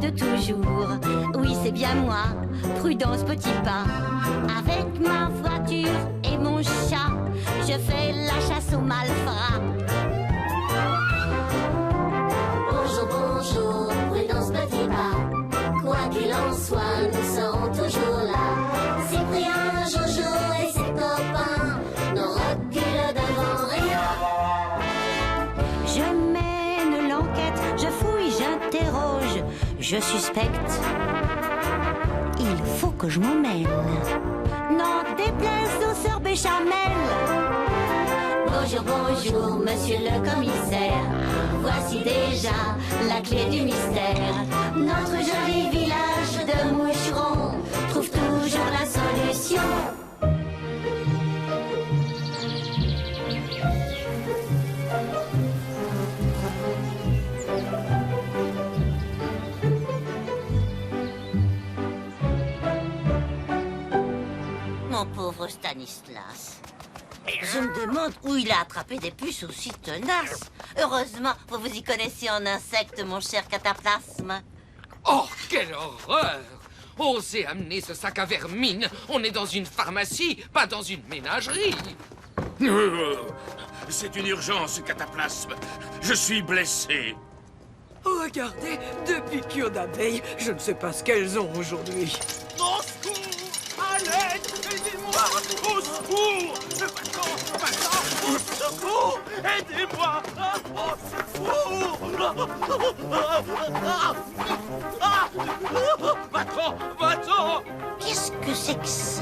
de toujours. Oui, c'est bien moi, Prudence Petit Pas. Avec ma voiture et mon chat, je fais la chasse aux malfrats. Bonjour, bonjour, Prudence Petit Pas. Quoi qu'il en soit, nous serons toujours là. Cyprien, Jojo et ses copains ne reculent devant rien. Je mène l'enquête, je fouille, j'interroge, je suspecte. Il faut que je m'en mêle. N'en déplaise aux sœurs Béchamel. Bonjour, bonjour, monsieur le commissaire. Voici déjà la clé du mystère. Notre joli village de moucherons trouve toujours la solution. Mon pauvre Stanislas. Je me demande où il a attrapé des puces aussi tenaces. Heureusement, vous vous y connaissez en insectes, mon cher cataplasme. Oh, quelle horreur! Osez amener ce sac à vermine. On est dans une pharmacie, pas dans une ménagerie. C'est une urgence, cataplasme. Je suis blessé. Regardez, depuis cure d'abeilles, je ne sais pas ce qu'elles ont aujourd'hui. Au secours! À l'aide! Aidez-moi! Au secours! Va-t'en! Au secours! Aidez-moi! Au secours! Va-t'en! Va-t'en! Qu'est-ce que c'est que ça?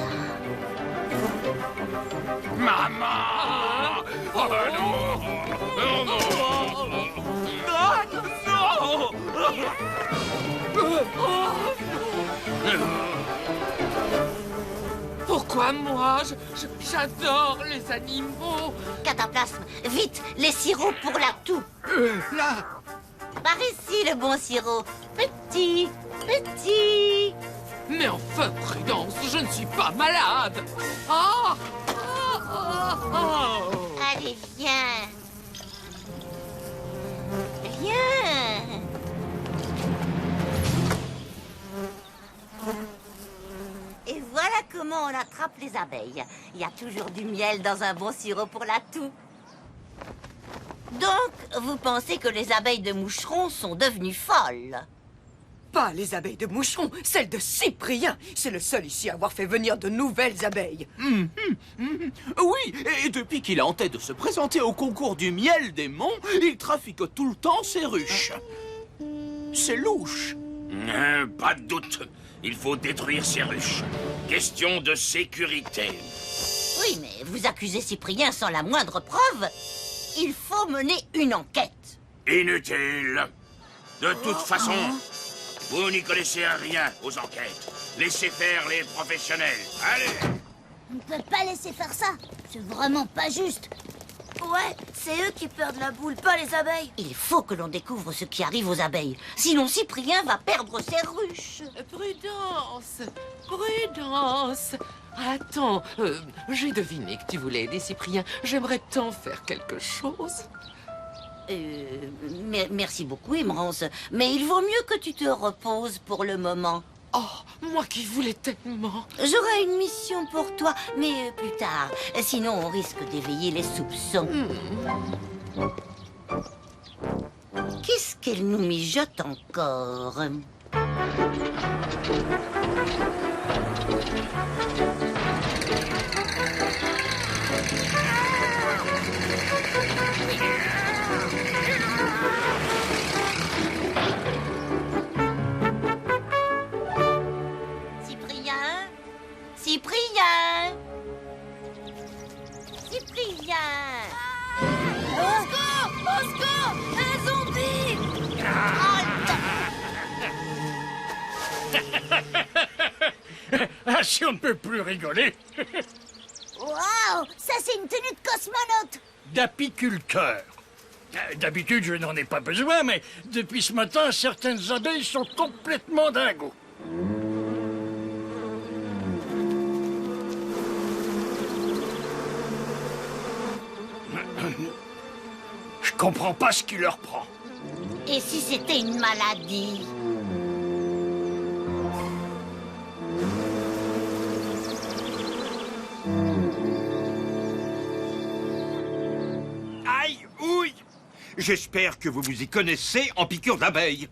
Maman! Oh non! Non, non! Ah, non! Pourquoi moi? J'adore les animaux. Cataplasme, vite, les sirops pour la toux. Là! Par ici, le bon sirop. Petit, petit. Mais enfin, Prudence, je ne suis pas malade. Ah! Allez, viens. Viens. Et voilà comment on attrape les abeilles. Il y a toujours du miel dans un bon sirop pour la toux. Donc, vous pensez que les abeilles de moucheron sont devenues folles? Pas les abeilles de moucheron, celles de Cyprien. C'est le seul ici à avoir fait venir de nouvelles abeilles. Oui, et depuis qu'il a en tête de se présenter au concours du miel des monts, il trafique tout le temps ses ruches. C'est louche. Pas de doute. Il faut détruire ces ruches. Question de sécurité. Oui, mais vous accusez Cyprien sans la moindre preuve. Il faut mener une enquête. Inutile. De toute façon, vous n'y connaissez rien aux enquêtes. Laissez faire les professionnels. Allez! On ne peut pas laisser faire ça. C'est vraiment pas juste. Ouais, c'est eux qui perdent la boule, pas les abeilles. Il faut que l'on découvre ce qui arrive aux abeilles. Sinon, Cyprien va perdre ses ruches. Prudence, Prudence. Attends, j'ai deviné que tu voulais aider Cyprien. J'aimerais tant faire quelque chose. Merci beaucoup, Émerance. Mais il vaut mieux que tu te reposes pour le moment. Oh, moi qui voulais tellement. J'aurai une mission pour toi, mais plus tard. Sinon, on risque d'éveiller les soupçons. Qu'est-ce qu'elle nous mijote encore? Cyprien? Cyprien? Cyprien? Au secours! Au secours! Un zombie! Ah, si on ne peut plus rigoler. Waouh! Ça, c'est une tenue de cosmonaute! D'apiculteur. D'habitude, je n'en ai pas besoin, mais depuis ce matin, certaines abeilles sont complètement dingos. Je comprends pas ce qui leur prend. Et si c'était une maladie? J'espère que vous vous y connaissez en piqûres d'abeilles.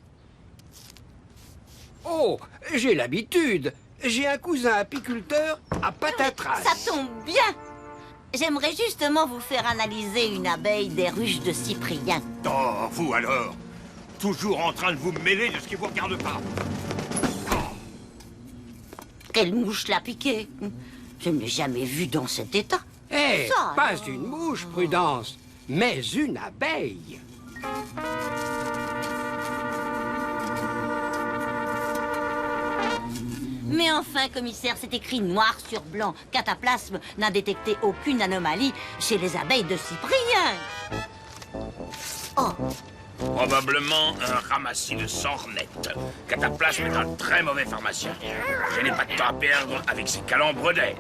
Oh, j'ai l'habitude. J'ai un cousin apiculteur à Patatras. Ça tombe bien. J'aimerais justement vous faire analyser une abeille des ruches de Cyprien. Oh, vous alors? Toujours en train de vous mêler de ce qui vous regarde pas. Quelle mouche l'a piqué? Je ne l'ai jamais vu dans cet état. Eh, Ça, pas alors. une mouche, Prudence, mais une abeille. Mais enfin, commissaire, c'est écrit noir sur blanc. Cataplasme n'a détecté aucune anomalie chez les abeilles de Cyprien. Oh, Probablement un ramassis de sornettes. Cataplasme est un très mauvais pharmacien. Je n'ai pas de temps à perdre avec ces calembres d'aine.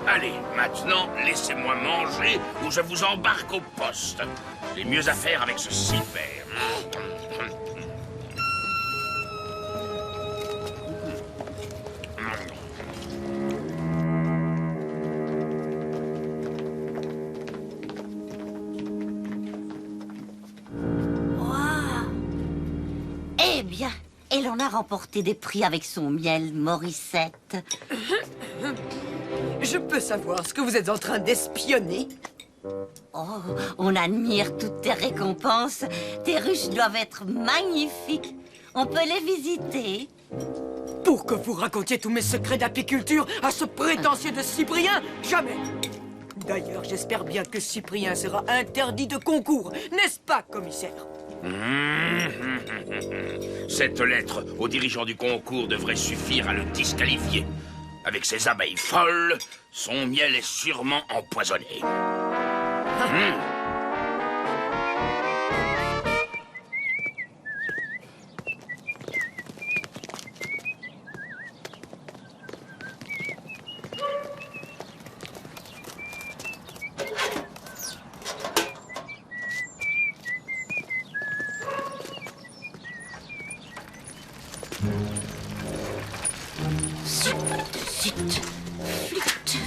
Allez, maintenant, laissez-moi manger ou je vous embarque au poste. J'ai mieux à faire avec ce cypher. eh bien, elle en a remporté des prix avec son miel, Morissette. Je peux savoir ce que vous êtes en train d'espionner? Oh, on admire toutes tes récompenses. Tes ruches doivent être magnifiques. On peut les visiter. Pour que vous racontiez tous mes secrets d'apiculture à ce prétentieux de Cyprien? Jamais! D'ailleurs, j'espère bien que Cyprien sera interdit de concours, n'est-ce pas, commissaire? Cette lettre au dirigeant du concours devrait suffire à le disqualifier. Avec ses abeilles folles, son miel est sûrement empoisonné. Zut, flûte.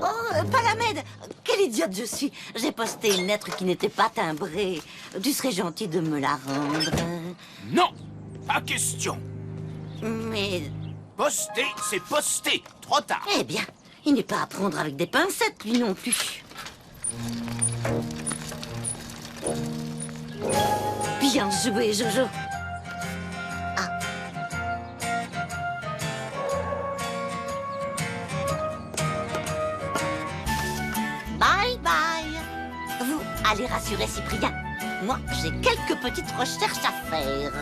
Oh, Palamède, quelle idiote je suis. J'ai posté une lettre qui n'était pas timbrée. Tu serais gentil de me la rendre. Non, pas question. Mais, Poster, c'est poster. Trop tard. eh bien, il n'est pas à prendre avec des pincettes, lui non plus. Bien joué, Jojo. Bye bye. Vous allez rassurer Cyprien. Moi, j'ai quelques petites recherches à faire.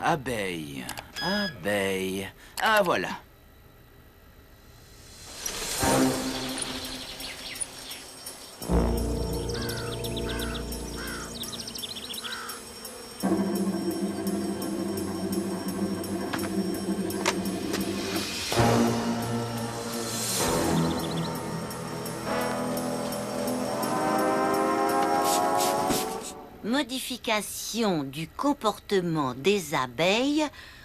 Abeille, abeille. Ah, voilà. Modification du comportement des abeilles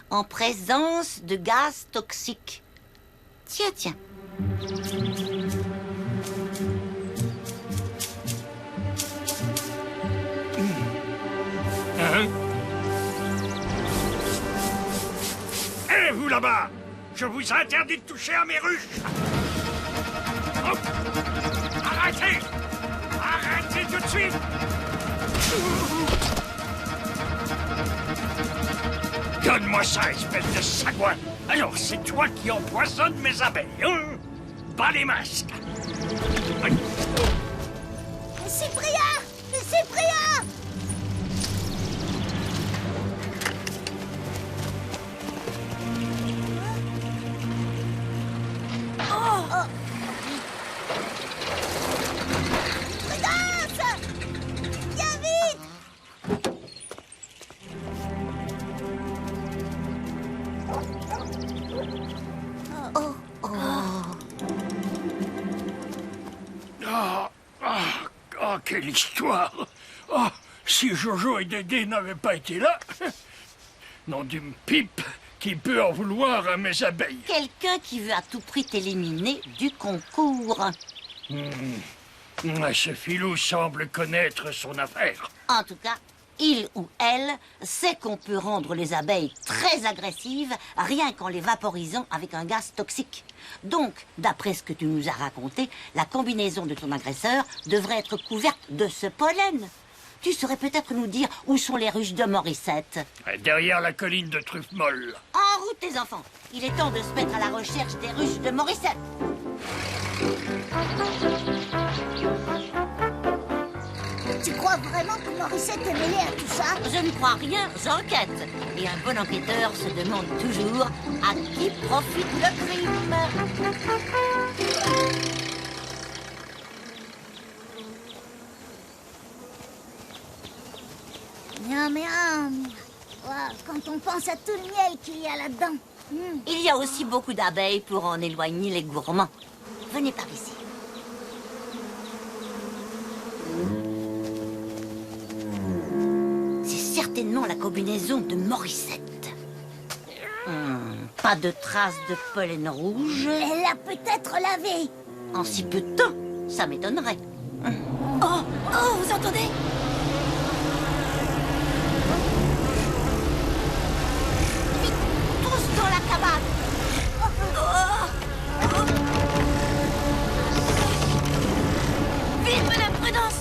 en présence de gaz toxiques. Tiens, tiens. Hein? Hé, vous là-bas! Je vous interdis de toucher à mes ruches! Hop! Arrêtez! Arrêtez tout de suite! Donne-moi ça, espèce de sagouin! Alors, c'est toi qui empoisonnes mes abeilles, hein? Bas les masques! Cyprien! Cyprien! Oh, quelle histoire! Oh, Si Jojo et Dédé n'avaient pas été là... Nom d'une pipe, qui peut en vouloir à mes abeilles? Quelqu'un qui veut à tout prix t'éliminer du concours. Ce filou semble connaître son affaire. En tout cas, il ou elle sait qu'on peut rendre les abeilles très agressives rien qu'en les vaporisant avec un gaz toxique. Donc, d'après ce que tu nous as raconté, la combinaison de ton agresseur devrait être couverte de ce pollen. Tu saurais peut-être nous dire où sont les ruches de Morissette? Derrière la colline de Truffemolle. En route, les enfants. Il est temps de se mettre à la recherche des ruches de Morissette. Tu crois vraiment que Morissette est mêlée à tout ça? Je ne crois rien, j'enquête. Et un bon enquêteur se demande toujours à qui profite le crime. Miam, miam. Wow, quand on pense à tout le miel qu'il y a là-dedans. Il y a aussi beaucoup d'abeilles pour en éloigner les gourmands. Venez par ici. C'est certainement la combinaison de Morissette. Pas de traces de pollen rouge. Elle l'a peut-être lavé. En si peu de temps, ça m'étonnerait. Oh, vous entendez? Tous dans la cabane. Vite, Madame Prudence.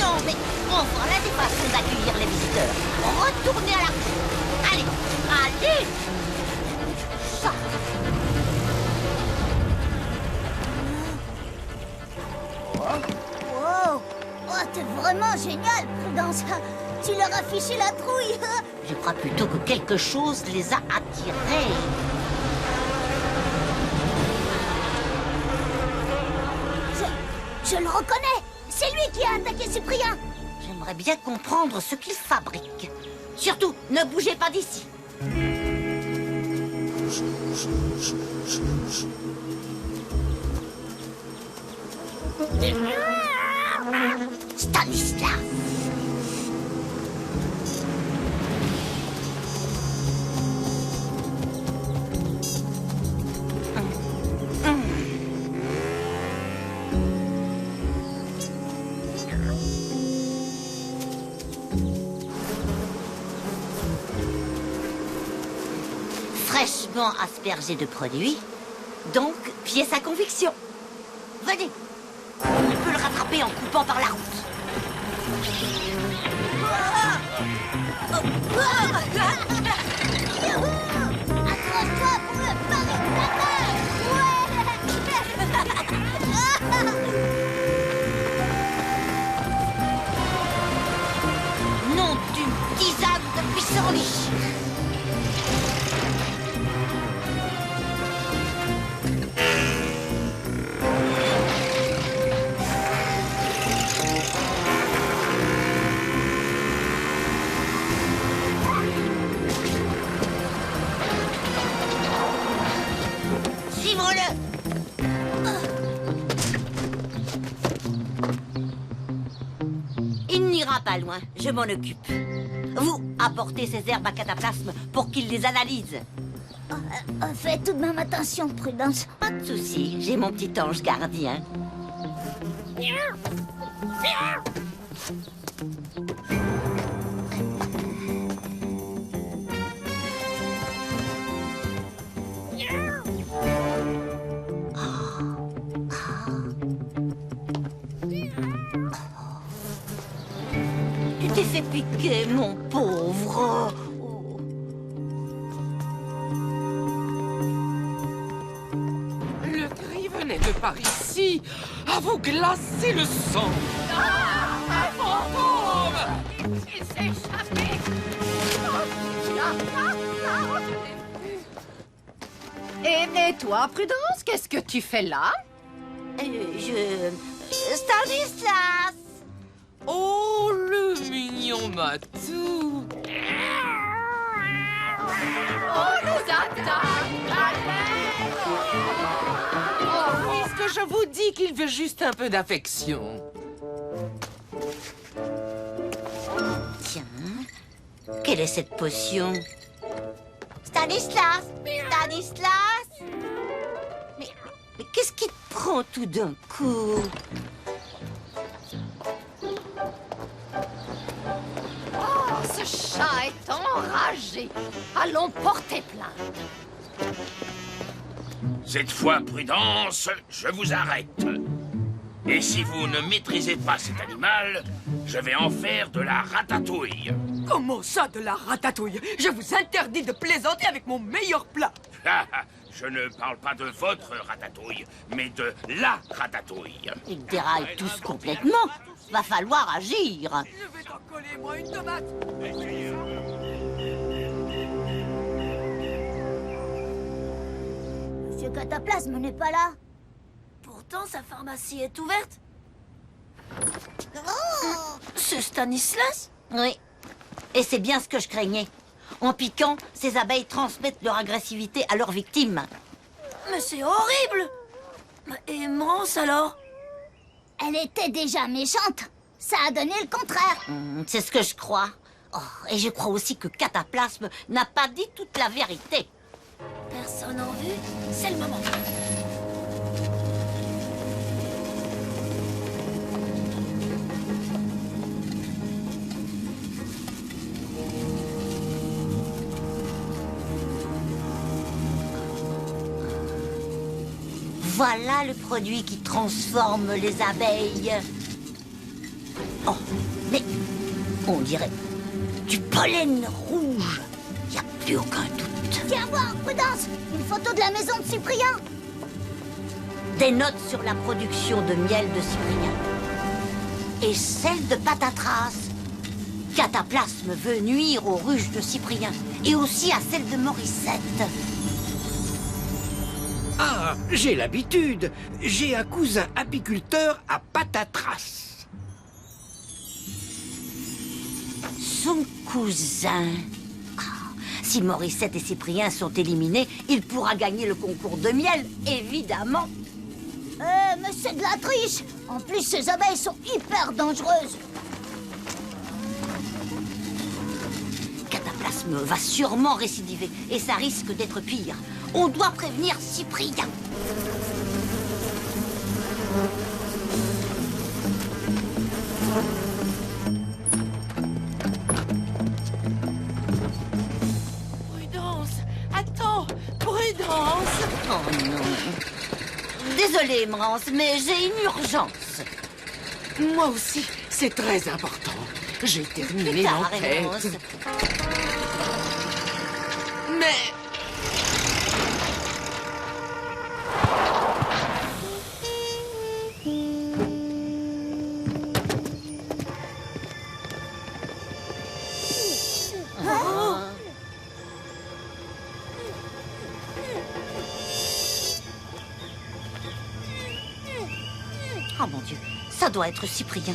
Non, mais enfin, là, des façons d'accueillir les visiteurs. Retournez à la ruche. Allez, allez. Ça. Wow. Oh, t'es vraiment génial, Prudence. Tu leur as fiché la trouille. Je crois plutôt que quelque chose les a attirés. Je le reconnais. C'est lui qui a attaqué Cyprien. J'aimerais bien comprendre ce qu'il fabrique. Surtout, ne bougez pas d'ici. Stanislas. Fraîchement aspergé de produits, donc pièce à conviction. Venez, on peut le rattraper en coupant par la route. Accroche-toi pour le pari de la Nom d'une tisane de pissenlit. Suivons-le. Il n'ira pas loin, je m'en occupe. Vous, apportez ces herbes à cataplasme pour qu'il les analyse. Fais tout de même attention, Prudence. Pas de souci, j'ai mon petit ange gardien. Tu t'es fait piquer, mon pauvre. Le cri venait de par ici, à vous glacer le sang. Un fantôme! Il s'est échappé. Et toi, Prudence, qu'est-ce que tu fais là? Stanislas! Oh, le mignon matou! On nous attaque! Oh, puisque je vous dis qu'il veut juste un peu d'affection. Tiens, quelle est cette potion? Stanislas! Stanislas! Mais qu'est-ce qui te prend tout d'un coup? Oh, ce chat est enragé. Allons porter plainte. Cette fois, Prudence, je vous arrête. Et si vous ne maîtrisez pas cet animal, je vais en faire de la ratatouille. Comment ça, de la ratatouille? Je vous interdis de plaisanter avec mon meilleur plat. Je ne parle pas de votre ratatouille, mais de la ratatouille. Ils déraillent tous complètement. Va falloir agir. Je vais t'en coller, moi, une tomate. Monsieur Cataplasme n'est pas là. Pourtant, sa pharmacie est ouverte. Ce Stanislas? Oui. Et c'est bien ce que je craignais. En piquant, ces abeilles transmettent leur agressivité à leurs victimes. Mais c'est horrible. Et Mrance alors? Elle était déjà méchante. Ça a donné le contraire. C'est ce que je crois. Oh, et je crois aussi que Cataplasme n'a pas dit toute la vérité. Personne en vue. C'est le moment. Voilà le produit qui transforme les abeilles. Oh, mais on dirait du pollen rouge. Il n'y a plus aucun doute. Tiens voir, Prudence. Une photo de la maison de Cyprien. Des notes sur la production de miel de Cyprien. Et celle de Patatras. Cataplasme veut nuire aux ruches de Cyprien. Et aussi à celle de Morissette. Ah, j'ai l'habitude. J'ai un cousin apiculteur à Patatras. Son cousin. Ah, si Morissette et Cyprien sont éliminés, il pourra gagner le concours de miel, évidemment. Mais c'est de la triche. En plus, ces abeilles sont hyper dangereuses. Cataplasme va sûrement récidiver et ça risque d'être pire. On doit prévenir Cyprien. Prudence, attends, Prudence. Oh non. Désolée, Mrance, mais j'ai une urgence. Moi aussi, c'est très important. J'ai terminé Plus tard, Mrance. l'enquête. Mais... Oh mon Dieu, ça doit être Cyprien.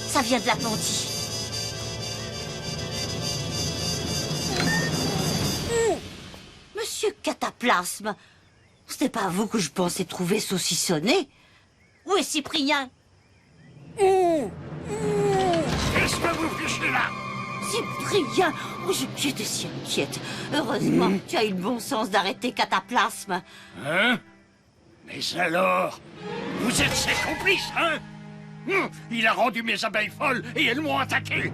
Ça vient de l'appentis. Monsieur Cataplasme, ce n'est pas vous que je pensais trouver saucissonné. Où est Cyprien? Qu'est-ce que vous fichez là? Cyprien! Oh, j'étais si inquiète. Heureusement, tu as eu le bon sens d'arrêter Cataplasme. Hein? Mais alors? Vous êtes ses complices, hein? Il a rendu mes abeilles folles et elles m'ont attaqué.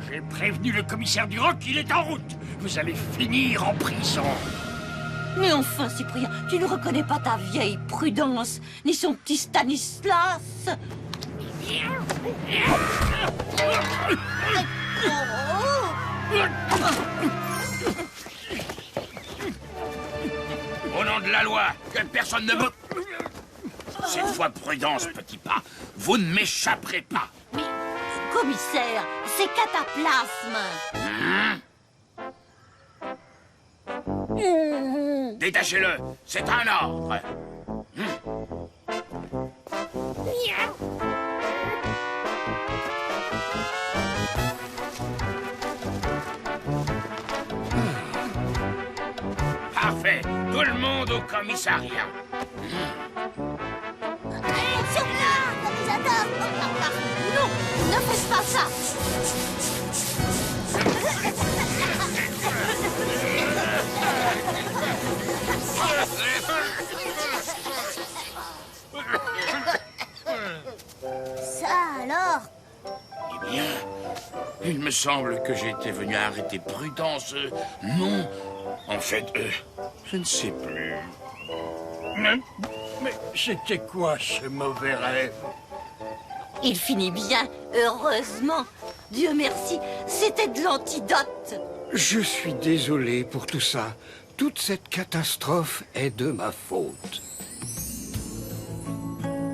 J'ai prévenu le commissaire du Roc qu'il est en route. Vous allez finir en prison. Mais enfin, Cyprien, tu ne reconnais pas ta vieille Prudence, ni son petit Stanislas. Au nom de la loi, que personne ne me... Cette fois, Prudence, petit pas. Vous ne m'échapperez pas. Commissaire, c'est Cataplasme. Détachez-le, c'est un ordre. Parfait, tout le monde au commissariat. Non, ne faites pas ça. Ça alors? Eh bien, il me semble que j'étais venu arrêter Prudence. Non, en fait, je ne sais plus. Mais c'était quoi ce mauvais rêve? Il finit bien, heureusement. Dieu merci, c'était de l'antidote. Je suis désolé pour tout ça. Toute cette catastrophe est de ma faute.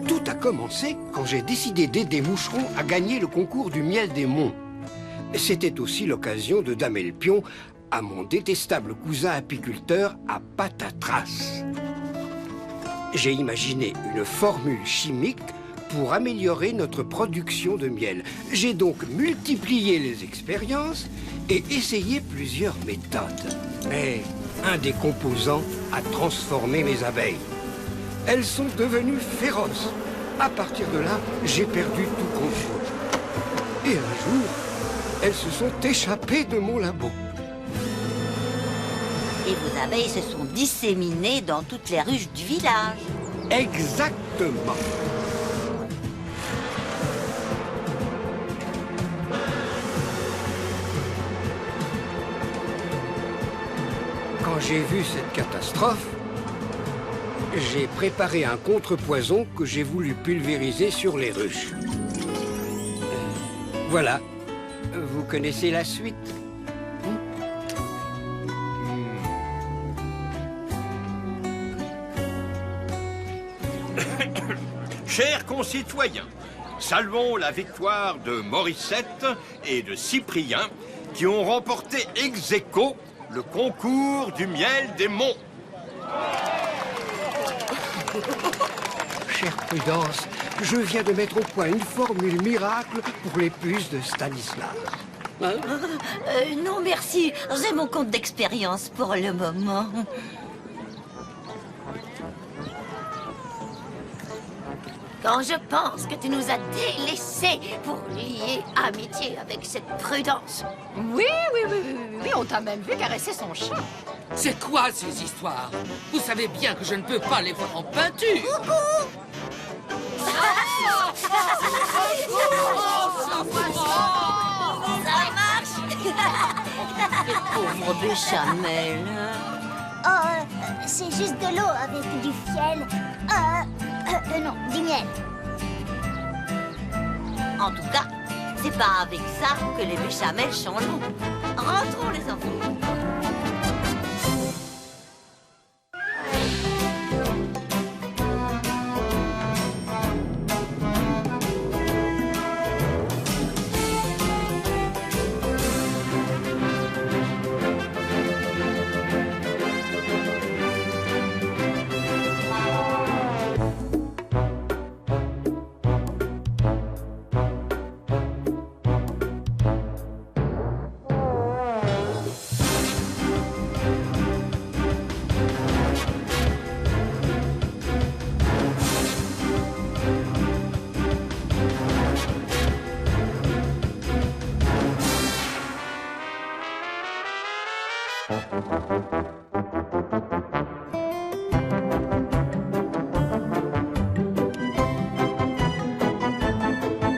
Tout a commencé quand j'ai décidé d'aider Moucheron à gagner le concours du miel des monts. C'était aussi l'occasion de damer le pion à mon détestable cousin apiculteur à Patatras. J'ai imaginé une formule chimique pour améliorer notre production de miel. J'ai donc multiplié les expériences et essayé plusieurs méthodes. Mais un des composants a transformé mes abeilles. Elles sont devenues féroces. À partir de là, j'ai perdu tout contrôle. Et un jour, elles se sont échappées de mon labo. Et vos abeilles se sont disséminées dans toutes les ruches du village. Exactement. Quand j'ai vu cette catastrophe, j'ai préparé un contrepoison que j'ai voulu pulvériser sur les ruches. Voilà. Vous connaissez la suite? Chers concitoyens, saluons la victoire de Morissette et de Cyprien qui ont remporté ex aequo le concours du miel des monts. Chère Prudence, je viens de mettre au point une formule miracle pour les puces de Stanislas. Non, merci. J'ai mon compte d'expérience pour le moment. Quand je pense que tu nous as délaissés pour lier amitié avec cette Prudence. Oui, on t'a même vu caresser son chat. C'est quoi ces histoires? Vous savez bien que je ne peux pas les voir en peinture. Ça marche. Pauvre béchamel. Oh, c'est juste de l'eau avec du fiel. Non, du miel. En tout cas, c'est pas avec ça que les béchamels changeront. Rentrons les enfants.